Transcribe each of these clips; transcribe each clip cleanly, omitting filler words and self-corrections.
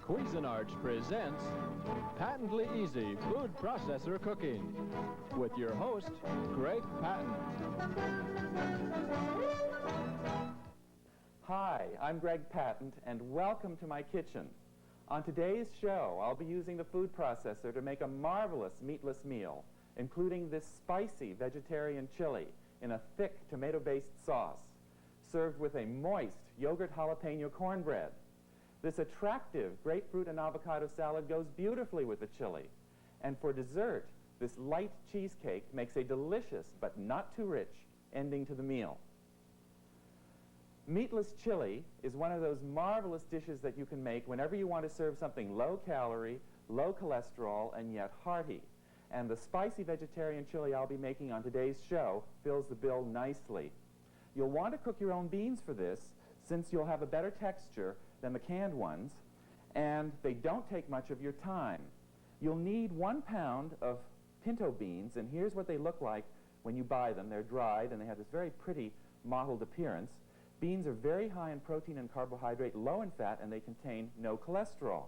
Cuisinart presents Patently Easy Food Processor Cooking with your host, Greg Patton. Hi, I'm Greg Patton, and welcome to my kitchen. On today's show, I'll be using the food processor to make a marvelous meatless meal, including this spicy vegetarian chili in a thick tomato-based sauce, served with a moist yogurt jalapeno cornbread. This attractive grapefruit and avocado salad goes beautifully with the chili. And for dessert, this light cheesecake makes a delicious but not too rich ending to the meal. Meatless chili is one of those marvelous dishes that you can make whenever you want to serve something low-calorie, low cholesterol, and yet hearty. And the spicy vegetarian chili I'll be making on today's show fills the bill nicely. You'll want to cook your own beans for this, since you'll have a better texture than the canned ones, and they don't take much of your time. You'll need 1 pound of pinto beans, and here's what they look like when you buy them. They're dried, and they have this very pretty mottled appearance. Beans are very high in protein and carbohydrate, low in fat, and they contain no cholesterol.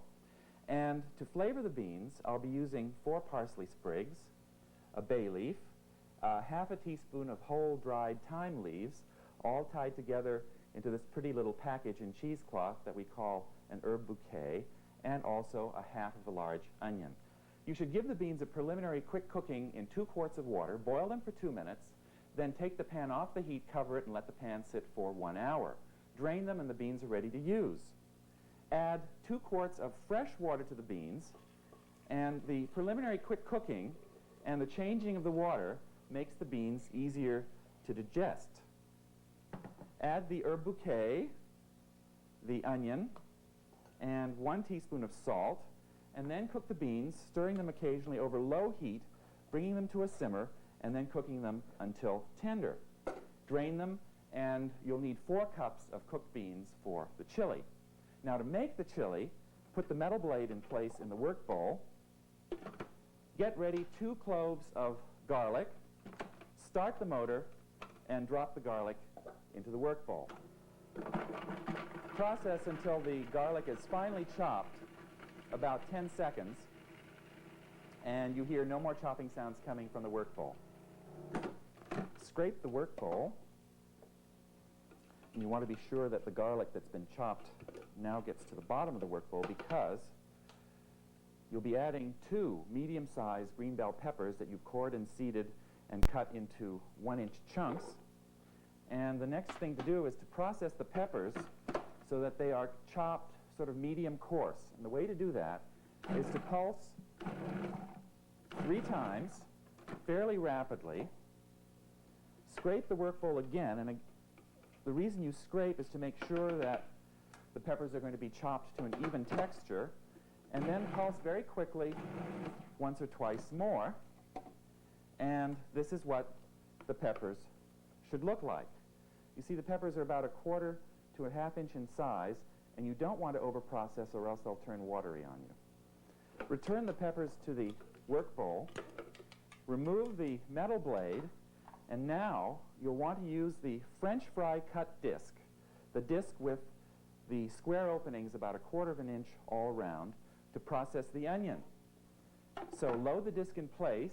And to flavor the beans, I'll be using 4 parsley sprigs, a bay leaf, half a teaspoon of whole dried thyme leaves, all tied together into this pretty little package in cheesecloth that we call an herb bouquet, and also a half of a large onion. You should give the beans a preliminary quick cooking in 2 quarts of water, boil them for 2 minutes, then take the pan off the heat, cover it, and let the pan sit for 1 hour. Drain them and the beans are ready to use. Add 2 quarts of fresh water to the beans, and the preliminary quick cooking and the changing of the water makes the beans easier to digest. Add the herb bouquet, the onion, and 1 teaspoon of salt, and then cook the beans, stirring them occasionally over low heat, bringing them to a simmer, and then cooking them until tender. Drain them, and you'll need 4 cups of cooked beans for the chili. Now, to make the chili, put the metal blade in place in the work bowl. Get ready 2 cloves of garlic. Start the motor, and drop the garlic into the work bowl. Process until the garlic is finely chopped, about 10 seconds, and you hear no more chopping sounds coming from the work bowl. Scrape the work bowl, and you want to be sure that the garlic that's been chopped now gets to the bottom of the work bowl, because you'll be adding 2 medium-sized green bell peppers that you've cored and seeded and cut into 1-inch chunks. And the next thing to do is to process the peppers so that they are chopped sort of medium coarse. And the way to do that is to pulse 3 times fairly rapidly. Scrape the work bowl again, and the reason you scrape is to make sure that the peppers are going to be chopped to an even texture, and then pulse very quickly once or twice more. And this is what the peppers should look like. You see, the peppers are about 1/4 to a 1/2 inch in size, and you don't want to overprocess or else they'll turn watery on you. Return the peppers to the work bowl, remove the metal blade, and now you'll want to use the French fry cut disc, the disc with the square openings about 1/4 of an inch all around, to process the onion. So load the disc in place.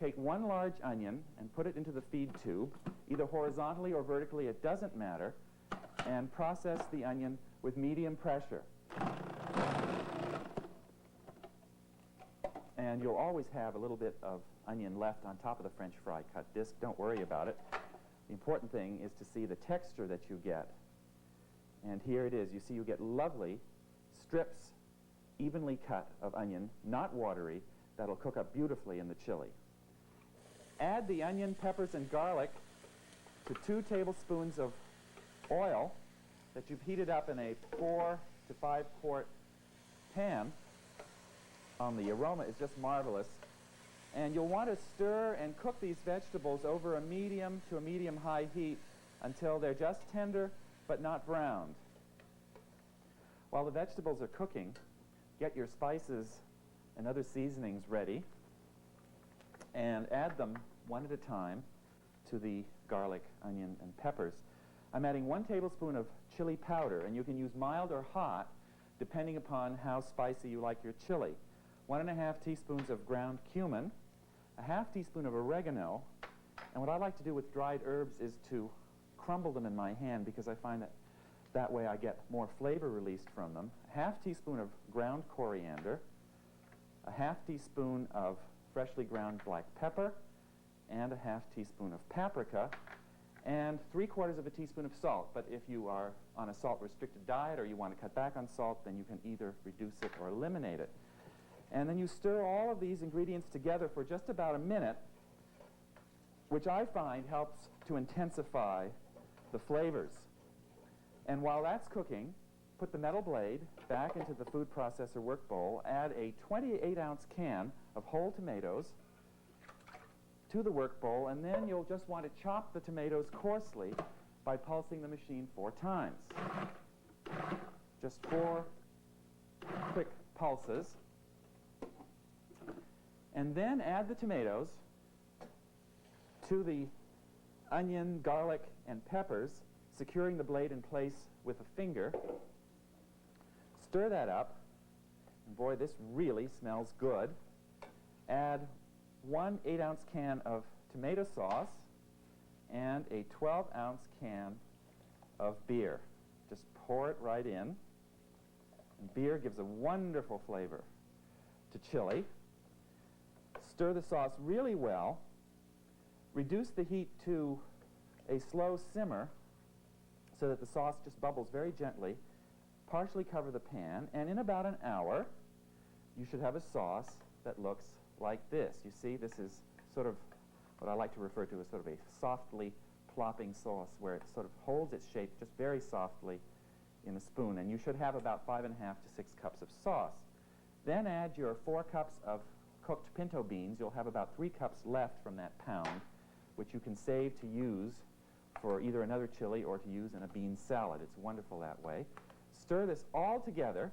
Take 1 large onion and put it into the feed tube, either horizontally or vertically, it doesn't matter, and process the onion with medium pressure. And you'll always have a little bit of onion left on top of the French fry cut disc. Don't worry about it. The important thing is to see the texture that you get. And here it is. You see, you get lovely strips, evenly cut of onion, not watery, that'll cook up beautifully in the chili. Add the onion, peppers, and garlic to 2 tablespoons of oil that you've heated up in a 4 to 5 quart pan. The aroma is just marvelous. And you'll want to stir and cook these vegetables over a medium to a medium-high heat until they're just tender but not browned. While the vegetables are cooking, get your spices and other seasonings ready and add them one at a time to the garlic, onion, and peppers. I'm adding 1 tablespoon of chili powder, and you can use mild or hot depending upon how spicy you like your chili. 1½ teaspoons of ground cumin, a ½ teaspoon of oregano, and what I like to do with dried herbs is to crumble them in my hand because I find that that way I get more flavor released from them. A ½ teaspoon of ground coriander, a ½ teaspoon of freshly ground black pepper, and a ½ teaspoon of paprika, and 3/4 of a teaspoon of salt. But if you are on a salt-restricted diet or you want to cut back on salt, then you can either reduce it or eliminate it. And then you stir all of these ingredients together for just about a minute, which I find helps to intensify the flavors. And while that's cooking, put the metal blade back into the food processor work bowl, add a 28-ounce can of whole tomatoes to the work bowl, and then you'll just want to chop the tomatoes coarsely by pulsing the machine 4 times. Just 4 quick pulses. And then add the tomatoes to the onion, garlic, and peppers, securing the blade in place with a finger. Stir that up. And boy, this really smells good. Add 1 8-ounce can of tomato sauce and a 12-ounce can of beer. Just pour it right in. And beer gives a wonderful flavor to chili. Stir the sauce really well. Reduce the heat to a slow simmer so that the sauce just bubbles very gently. Partially cover the pan, and in about an hour, you should have a sauce that looks like this. You see, this is sort of what I like to refer to as sort of a softly plopping sauce, where it sort of holds its shape just very softly in a spoon, and you should have about 5½ to 6 cups of sauce. Then add your 4 cups of cooked pinto beans. You'll have about 3 cups left from that pound, which you can save to use for either another chili or to use in a bean salad. It's wonderful that way. Stir this all together,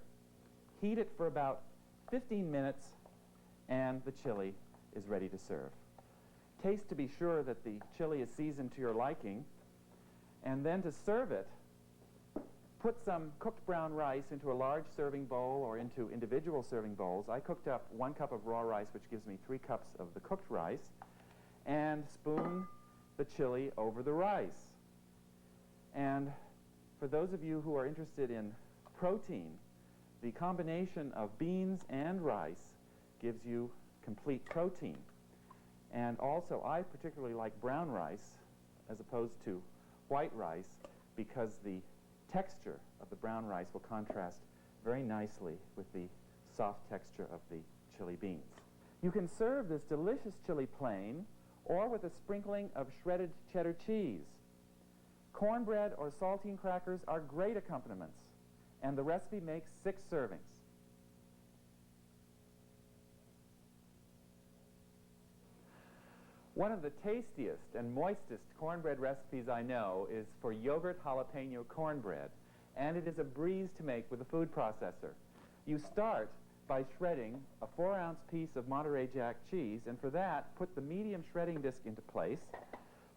heat it for about 15 minutes, and the chili is ready to serve. Taste to be sure that the chili is seasoned to your liking, and then to serve it, put some cooked brown rice into a large serving bowl or into individual serving bowls. I cooked up 1 cup of raw rice, which gives me 3 cups of the cooked rice, and spoon the chili over the rice. And for those of you who are interested in protein, the combination of beans and rice gives you complete protein. And also, I particularly like brown rice as opposed to white rice because the texture of the brown rice will contrast very nicely with the soft texture of the chili beans. You can serve this delicious chili plain or with a sprinkling of shredded cheddar cheese. Cornbread or saltine crackers are great accompaniments, and the recipe makes 6 servings. One of the tastiest and moistest cornbread recipes I know is for yogurt jalapeno cornbread, and it is a breeze to make with a food processor. You start by shredding a 4-ounce piece of Monterey Jack cheese, and for that, put the medium shredding disc into place,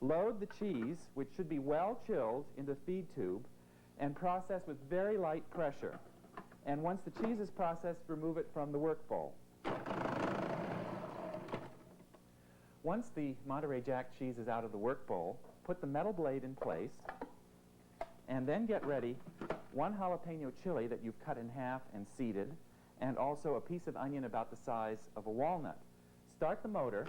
load the cheese, which should be well chilled, into the feed tube, and process with very light pressure. And once the cheese is processed, remove it from the work bowl. Once the Monterey Jack cheese is out of the work bowl, put the metal blade in place, and then get ready 1 jalapeno chili that you've cut in half and seeded, and also a piece of onion about the size of a walnut. Start the motor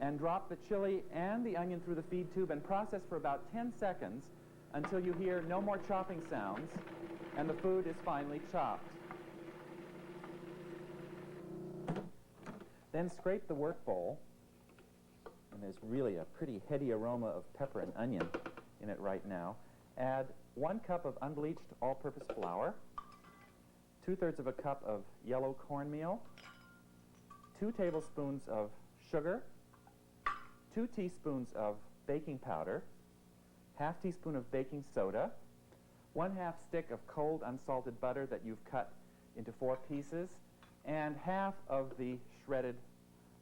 and drop the chili and the onion through the feed tube and process for about 10 seconds until you hear no more chopping sounds and the food is finally chopped. Then scrape the work bowl, and there's really a pretty heady aroma of pepper and onion in it right now. Add 1 cup of unbleached all-purpose flour, 2/3 of a cup of yellow cornmeal, 2 tablespoons of sugar, 2 teaspoons of baking powder, ½ teaspoon of baking soda, 1/2 stick of cold unsalted butter that you've cut into 4 pieces, and half of the shredded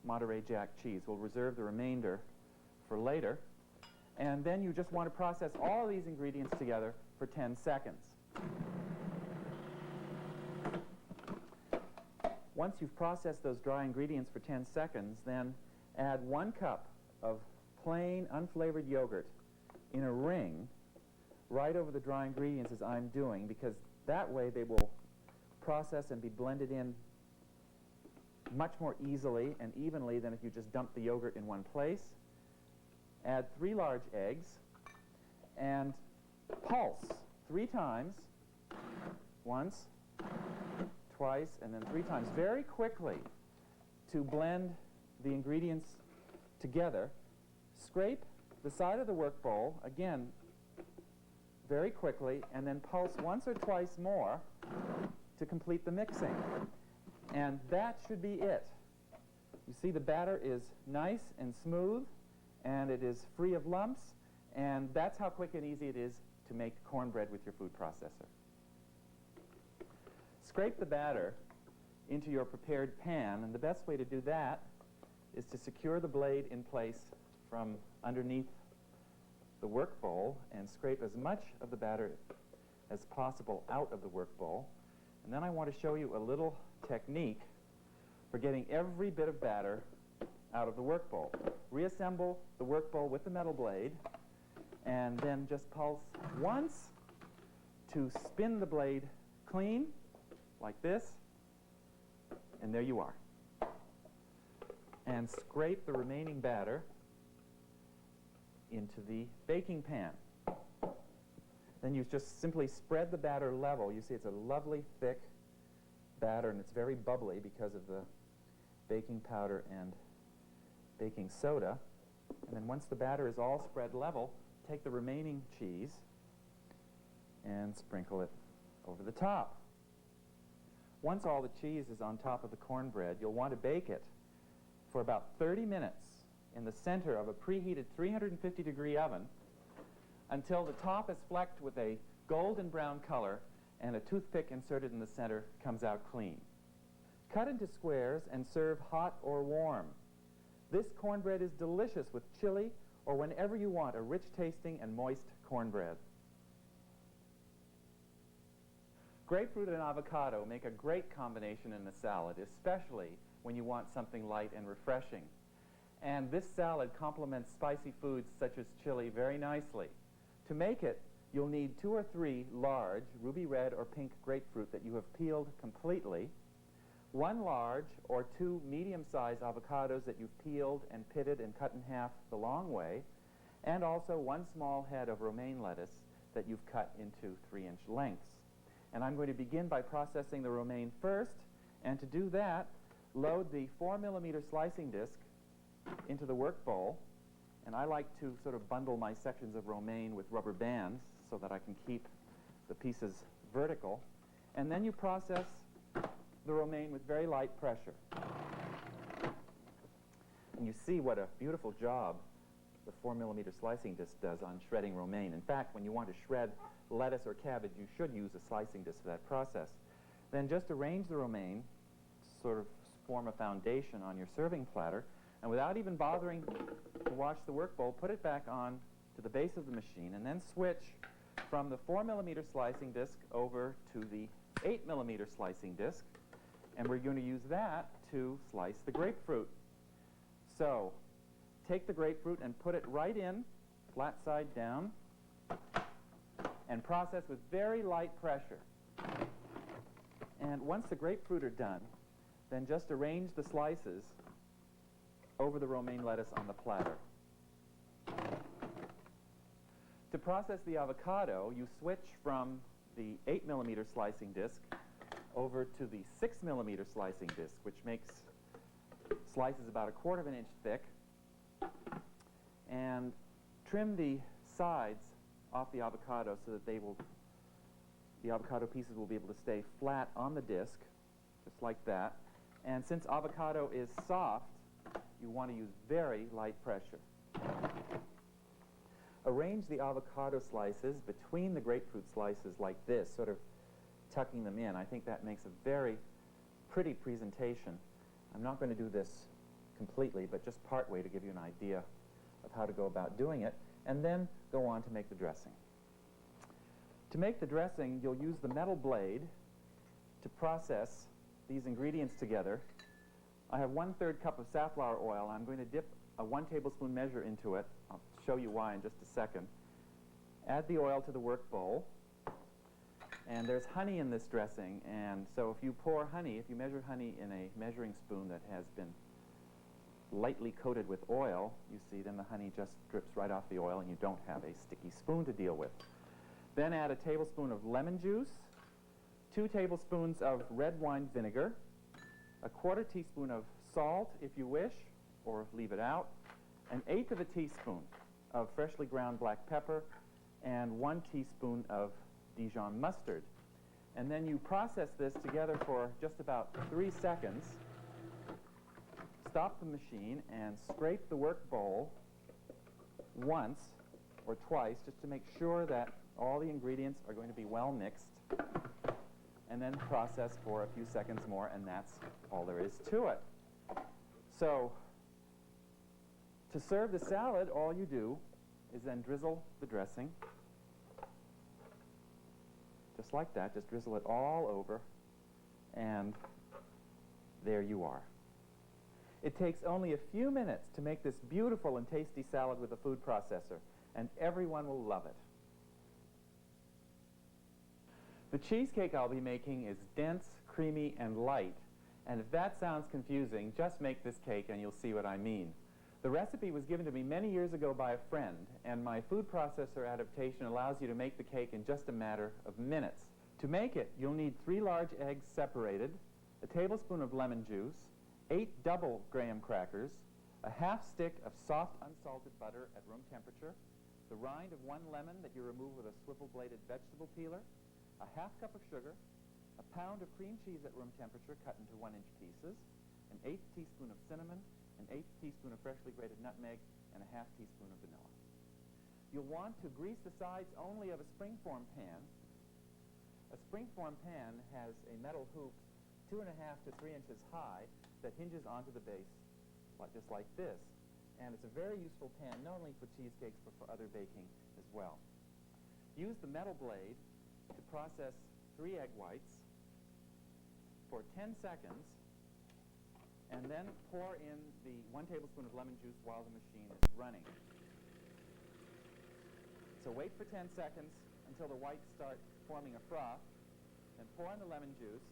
Monterey Jack cheese. We'll reserve the remainder for later. And then you just want to process all these ingredients together for 10 seconds. Once you've processed those dry ingredients for 10 seconds, then add 1 cup of plain, unflavored yogurt in a ring right over the dry ingredients as I'm doing, because that way they will process and be blended in much more easily and evenly than if you just dump the yogurt in one place. Add 3 large eggs and pulse 3 times, once, twice, and then 3 times, very quickly to blend the ingredients together. Scrape the side of the work bowl, again, very quickly, and then pulse once or twice more to complete the mixing. And that should be it. You see the batter is nice and smooth, and it is free of lumps, and that's how quick and easy it is to make cornbread with your food processor. Scrape the batter into your prepared pan, and the best way to do that is to secure the blade in place from underneath the work bowl and scrape as much of the batter as possible out of the work bowl. And then I want to show you a little technique for getting every bit of batter out of the work bowl. Reassemble the work bowl with the metal blade, and then just pulse once to spin the blade clean, like this, and there you are. And scrape the remaining batter into the baking pan. Then you just simply spread the batter level. You see it's a lovely thick batter, and it's very bubbly because of the baking powder and baking soda. And then once the batter is all spread level, take the remaining cheese and sprinkle it over the top. Once all the cheese is on top of the cornbread, you'll want to bake it for about 30 minutes in the center of a preheated 350-degree oven until the top is flecked with a golden brown color and a toothpick inserted in the center comes out clean. Cut into squares and serve hot or warm. This cornbread is delicious with chili or whenever you want a rich tasting and moist cornbread. Grapefruit and avocado make a great combination in a salad, especially when you want something light and refreshing. And this salad complements spicy foods such as chili very nicely. To make it, you'll need 2 or 3 large ruby red or pink grapefruit that you have peeled completely, 1 large or 2 medium-sized avocados that you've peeled and pitted and cut in half the long way, and also 1 small head of romaine lettuce that you've cut into 3-inch lengths. And I'm going to begin by processing the romaine first, and to do that, load the 4mm slicing disc into the work bowl, and I like to sort of bundle my sections of romaine with rubber bands so that I can keep the pieces vertical. And then you process the romaine with very light pressure. And you see what a beautiful job the 4mm slicing disc does on shredding romaine. In fact, when you want to shred lettuce or cabbage, you should use a slicing disc for that process. Then just arrange the romaine, sort of form a foundation on your serving platter, and without even bothering to wash the work bowl, put it back on to the base of the machine, and then switch from the 4mm slicing disc over to the 8mm slicing disc, and we're going to use that to slice the grapefruit. So, take the grapefruit and put it right in, flat side down, and process with very light pressure. And once the grapefruit are done, then just arrange the slices over the romaine lettuce on the platter. To process the avocado, you switch from the 8mm slicing disc over to the 6mm slicing disc, which makes slices about 1/4 of an inch thick, and trim the sides off the avocado so that the avocado pieces will be able to stay flat on the disc, just like that. And since avocado is soft, you want to use very light pressure. Arrange the avocado slices between the grapefruit slices like this, sort of tucking them in. I think that makes a very pretty presentation. I'm not going to do this completely, but just part way to give you an idea of how to go about doing it. and then go on to make the dressing. To make the dressing, you'll use the metal blade to process these ingredients together. I have 1/3 cup of safflower oil. I'm going to dip a 1 tablespoon measure into it. I'll show you why in just a second. Add the oil to the work bowl. And there's honey in this dressing, and so if you pour honey, if you measure honey in a measuring spoon that has been lightly coated with oil, you see then the honey just drips right off the oil and you don't have a sticky spoon to deal with. Then add a tablespoon of lemon juice, 2 tablespoons of red wine vinegar, a 1/4 teaspoon of salt if you wish, or leave it out, 1/8 of a teaspoon of freshly ground black pepper, and 1 teaspoon of Dijon mustard. And then you process this together for just about 3 seconds. Stop the machine and scrape the work bowl once or twice just to make sure that all the ingredients are going to be well mixed. And then process for a few seconds more, and that's all there is to it. So, to serve the salad, all you do is then drizzle the dressing. Just like that, just drizzle it all over, and there you are. It takes only a few minutes to make this beautiful and tasty salad with a food processor, and everyone will love it. The cheesecake I'll be making is dense, creamy, and light, and if that sounds confusing, just make this cake and you'll see what I mean. The recipe was given to me many years ago by a friend, and my food processor adaptation allows you to make the cake in just a matter of minutes. To make it, you'll need 3 large eggs separated, a tablespoon of lemon juice, 8 double graham crackers, a 1/2 stick of soft unsalted butter at room temperature, the rind of 1 lemon that you remove with a swivel-bladed vegetable peeler, a 1/2 cup of sugar, a pound of cream cheese at room temperature cut into 1-inch pieces, an 1/8 teaspoon of cinnamon, an 1/8 teaspoon of freshly grated nutmeg, and a 1/2 teaspoon of vanilla. You'll want to grease the sides only of a springform pan. A springform pan has a metal hoop 2.5 to 3 inches high that hinges onto the base, just like this. And it's a very useful pan, not only for cheesecakes, but for other baking as well. Use the metal blade to process 3 egg whites for 10 seconds, and then pour in the 1 tablespoon of lemon juice while the machine is running. So wait for 10 seconds until the whites start forming a froth, and pour in the lemon juice,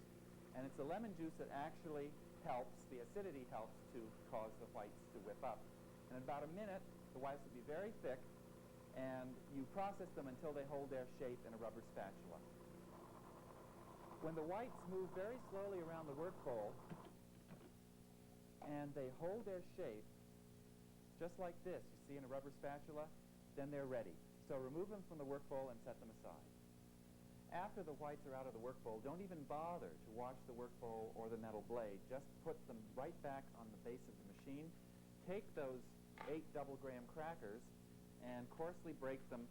and it's the lemon juice that actually helps, the acidity helps to cause the whites to whip up. In about a minute, the whites will be very thick, and you process them until they hold their shape in a rubber spatula. When the whites move very slowly around the work bowl, and they hold their shape, just like this, you see in a rubber spatula, then they're ready. So remove them from the work bowl and set them aside. After the whites are out of the work bowl, don't even bother to wash the work bowl or the metal blade. Just put them right back on the base of the machine. Take those 8 double graham crackers and coarsely break them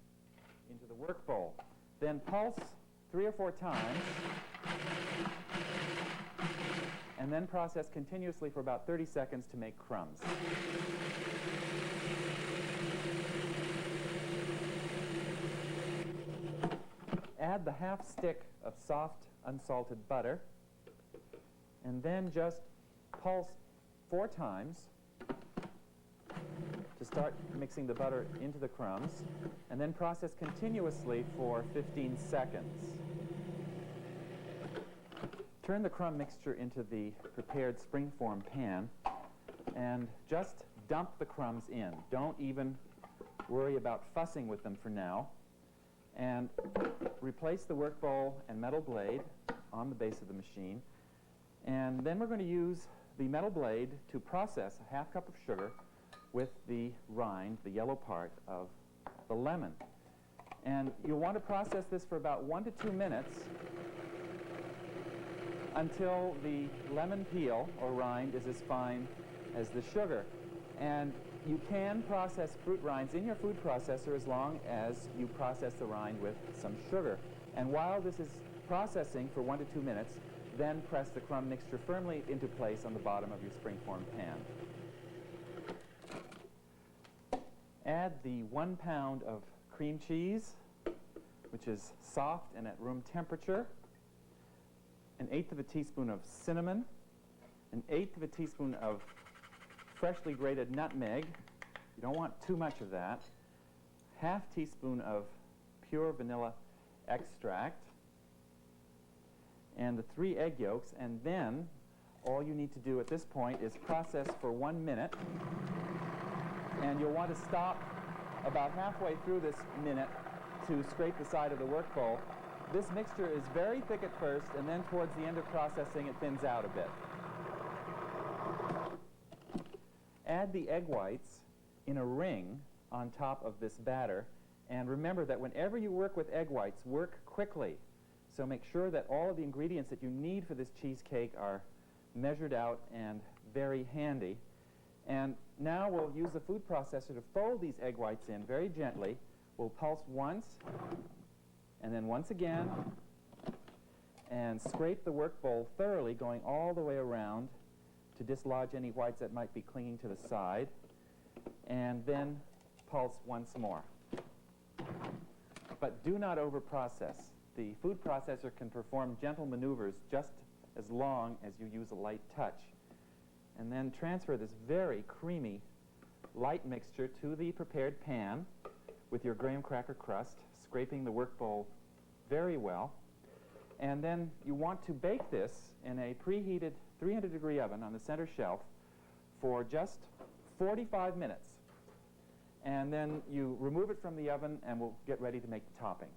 into the work bowl. Then pulse 3 or 4 times, and then process continuously for about 30 seconds to make crumbs. Add the 1/2 stick of soft unsalted butter, and then just pulse 4 times to start mixing the butter into the crumbs, and then process continuously for 15 seconds. Turn the crumb mixture into the prepared springform pan, and just dump the crumbs in. Don't even worry about fussing with them for now. And replace the work bowl and metal blade on the base of the machine. And then we're going to use the metal blade to process a 1/2 cup of sugar with the rind, the yellow part of the lemon. And you'll want to process this for about 1 to 2 minutes until the lemon peel or rind is as fine as the sugar. And you can process fruit rinds in your food processor as long as you process the rind with some sugar. And while this is processing for 1 to 2 minutes, then press the crumb mixture firmly into place on the bottom of your springform pan. add the 1 pound of cream cheese, which is soft and at room temperature, 1/8 of a teaspoon of cinnamon, 1/8 of a teaspoon of freshly grated nutmeg. You don't want too much of that. 1/2 teaspoon of pure vanilla extract, and the 3 egg yolks, and then all you need to do at this point is process for 1 minute, and you'll want to stop about halfway through this minute to scrape the side of the work bowl. This mixture is very thick at first, and then towards the end of processing it thins out a bit. Add the egg whites in a ring on top of this batter, and remember that whenever you work with egg whites, work quickly. So make sure that all of the ingredients that you need for this cheesecake are measured out and very handy. And now we'll use the food processor to fold these egg whites in very gently. We'll pulse once, and then once again, and scrape the work bowl thoroughly, going all the way around to dislodge any whites that might be clinging to the side, and then pulse once more. But do not overprocess. The food processor can perform gentle maneuvers just as long as you use a light touch. And then transfer this very creamy light mixture to the prepared pan with your graham cracker crust, scraping the work bowl very well. And then you want to bake this in a preheated 300-degree oven on the center shelf for just 45 minutes. And then you remove it from the oven and we'll get ready to make the topping.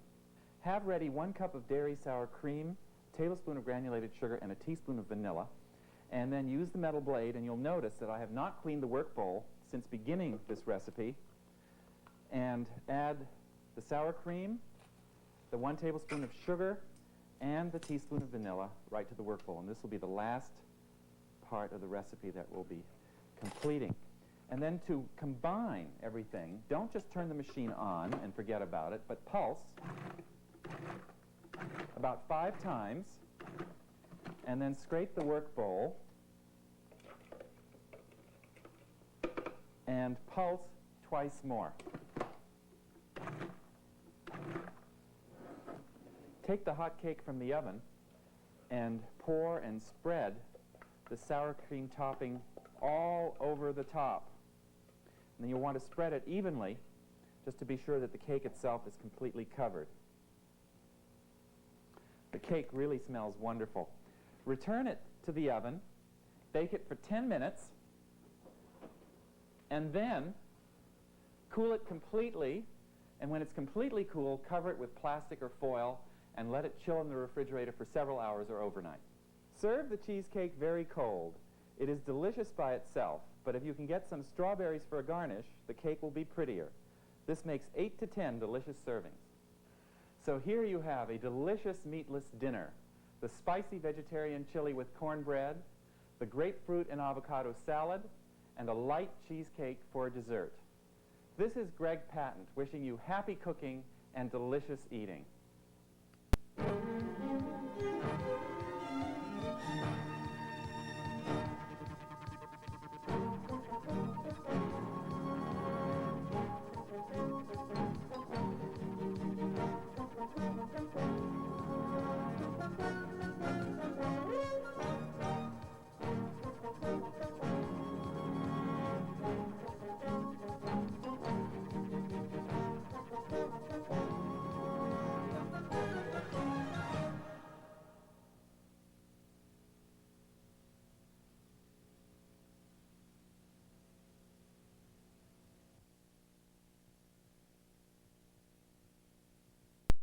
Have ready 1 cup of dairy sour cream, a tablespoon of granulated sugar, and a teaspoon of vanilla. And then use the metal blade, and you'll notice that I have not cleaned the work bowl since beginning this recipe. And add the sour cream, the 1 tablespoon of sugar, and the teaspoon of vanilla right to the work bowl. And this will be the last part of the recipe that we'll be completing. And then to combine everything, don't just turn the machine on and forget about it, but pulse about 5 times, and then scrape the work bowl and pulse twice more. Take the hot cake from the oven and pour and spread the sour cream topping all over the top. And then you'll want to spread it evenly just to be sure that the cake itself is completely covered. The cake really smells wonderful. Return it to the oven, bake it for 10 minutes, and then cool it completely. And when it's completely cool, cover it with plastic or foil and let it chill in the refrigerator for several hours or overnight. Serve the cheesecake very cold. It is delicious by itself, but if you can get some strawberries for a garnish, the cake will be prettier. This makes 8 to 10 delicious servings. So here you have a delicious meatless dinner: the spicy vegetarian chili with cornbread, the grapefruit and avocado salad, and a light cheesecake for dessert. This is Greg Patent wishing you happy cooking and delicious eating.